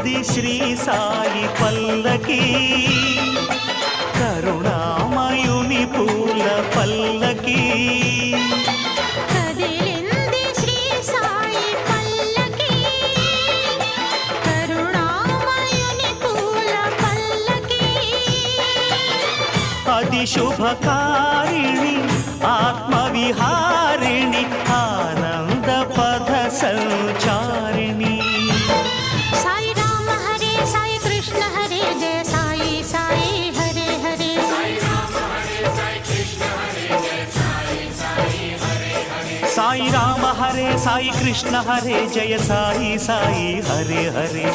కదిలింది శ్రీ సాయి పల్లకి, కరుణామయుని పూల పల్లకి. కదిలింది శ్రీ సాయి పల్లకి, కరుణామయుని పూల పల్లకి. అది శుభకారిణి ఆత్మవిహారిణి ఆనంద పథ సంచారిణి. సాయి రామ హరే సాయి కృష్ణ హరే జయ సాయి సాయి హరే హరే. సాయి రామ హరే సాయి కృష్ణ హరే జయ సాయి సాయి హరే హరే.